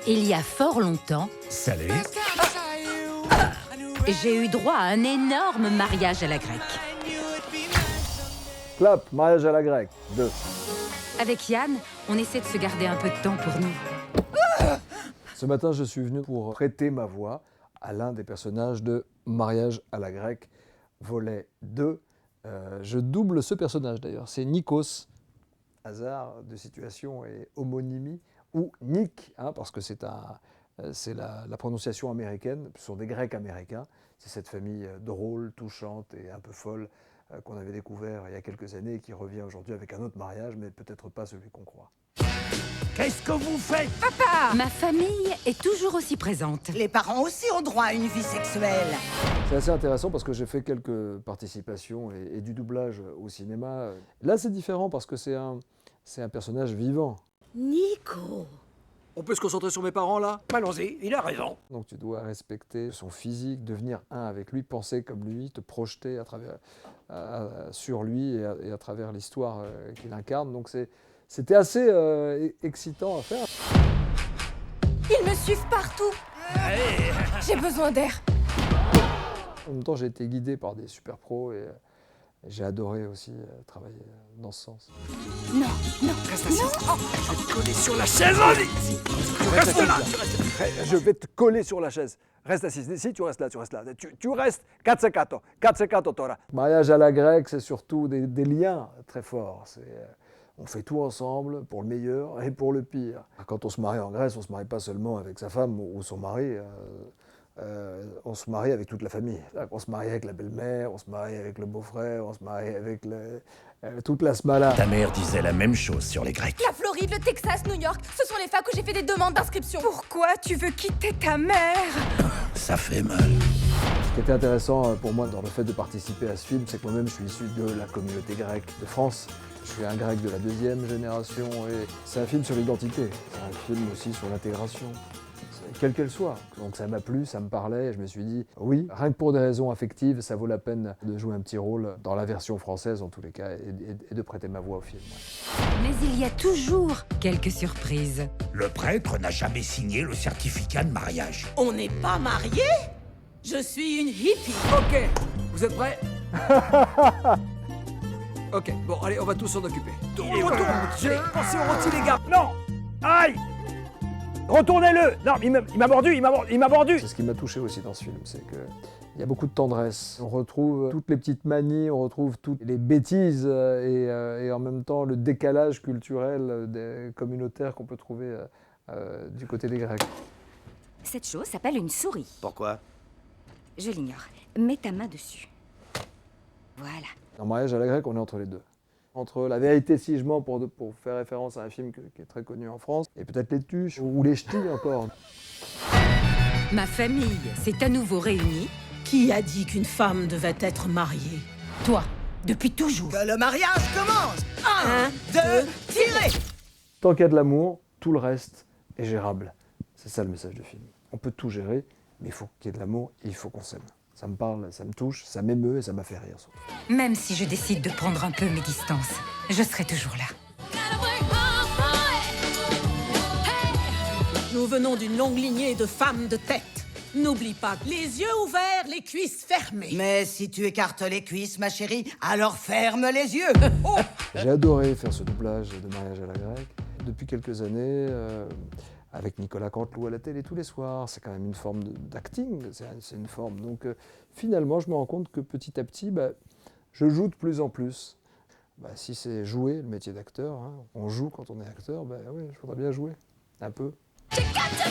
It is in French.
Il y a fort longtemps, Salut. j'ai eu droit à un énorme mariage à la grecque. Clap, mariage à la grecque, 2. Avec Yann, on essaie de se garder un peu de temps pour nous. Ce matin, je suis venu pour prêter ma voix à l'un des personnages de Mariage à la grecque, volet 2. Je double ce personnage d'ailleurs, c'est Nikos, hasard de situation et homonymie, ou Nick, hein, parce que c'est la prononciation américaine, ce sont des Grecs américains. C'est cette famille drôle, touchante et un peu folle qu'on avait découvert il y a quelques années et qui revient aujourd'hui avec un autre mariage, mais peut-être pas celui qu'on croit. Qu'est-ce que vous faites? Ma famille est toujours aussi présente. Les parents aussi ont droit à une vie sexuelle. C'est assez intéressant parce que j'ai fait quelques participations et du doublage au cinéma. Là, c'est différent parce que c'est un personnage vivant. Nico. On peut se concentrer sur mes parents, là? Allons-y, il a raison. Donc tu dois respecter son physique, devenir un avec lui, penser comme lui, te projeter sur lui et à travers l'histoire qu'il incarne. Donc c'était assez excitant à faire. Ils me suivent partout. J'ai besoin d'air. En même temps, j'ai été guidé par des super pros et j'ai adoré aussi travailler dans ce sens. Non, non, Reste assise. Je vais te coller sur la chaise, vas-y. Reste là. Je vais te coller sur la chaise. Reste assise. Si tu restes là, tu restes là. Tu restes. Cazzicato, Tora. Mariage à la grecque, c'est surtout des liens très forts. On fait tout ensemble pour le meilleur et pour le pire. Quand on se marie en Grèce, on ne se marie pas seulement avec sa femme ou son mari. On se marie avec toute la famille. On se marie avec la belle-mère, on se marie avec le beau-frère, on se marie avec toute la smala. Ta mère disait la même chose sur les Grecs. La Floride, le Texas, New York, ce sont les facs où j'ai fait des demandes d'inscription. Pourquoi tu veux quitter ta mère? Ça fait mal. Ce qui était intéressant pour moi dans le fait de participer à ce film, c'est que moi-même je suis issu de la communauté grecque de France. Je suis un grec de la 2e génération et c'est un film sur l'identité. C'est un film aussi sur l'intégration, quelle qu'elle soit. Donc ça m'a plu, ça me parlait et je me suis dit oui, rien que pour des raisons affectives, ça vaut la peine de jouer un petit rôle dans la version française en tous les cas et de prêter ma voix au film. Mais il y a toujours quelques surprises. Le prêtre n'a jamais signé le certificat de mariage. On n'est pas mariés? Je suis une hippie. Ok, vous êtes prêts? Ok, bon, allez, on va tous s'en occuper. Il est où? Allez, pensez au rôti, les gars. Non! Aïe! Retournez-le! Non, il m'a mordu, il m'a mordu! C'est ce qui m'a touché aussi dans ce film, c'est qu'il y a beaucoup de tendresse. On retrouve toutes les petites manies, on retrouve toutes les bêtises et en même temps le décalage culturel communautaire qu'on peut trouver du côté des Grecs. Cette chose s'appelle une souris. Pourquoi? Je l'ignore. Mets ta main dessus. Voilà. En Mariage à la grecque, on est entre les deux. Entre La vérité si je mens, pour faire référence à un film qui est très connu en France, et peut-être Les Tuches, ou Les Ch'tis encore. Ma famille s'est à nouveau réunie. Qui a dit qu'une femme devait être mariée? Toi, depuis toujours. Que le mariage commence! 1, 2, tirez! Tant qu'il y a de l'amour, tout le reste est gérable. C'est ça le message du film. On peut tout gérer, mais il faut qu'il y ait de l'amour et il faut qu'on s'aime. Ça me parle, ça me touche, ça m'émeut et ça m'a fait rire surtout. Même si je décide de prendre un peu mes distances, je serai toujours là. Nous venons d'une longue lignée de femmes de tête. N'oublie pas, les yeux ouverts, les cuisses fermées. Mais si tu écartes les cuisses, ma chérie, alors ferme les yeux. Oh. J'ai adoré faire ce doublage de Mariage à la grecque. Depuis quelques années, avec Nicolas Canteloup à la télé tous les soirs, c'est quand même une forme d'acting, c'est une forme. Donc finalement, je me rends compte que petit à petit, je joue de plus en plus. Si c'est jouer, le métier d'acteur, hein, on joue quand on est acteur, oui, je voudrais bien jouer, un peu. You got to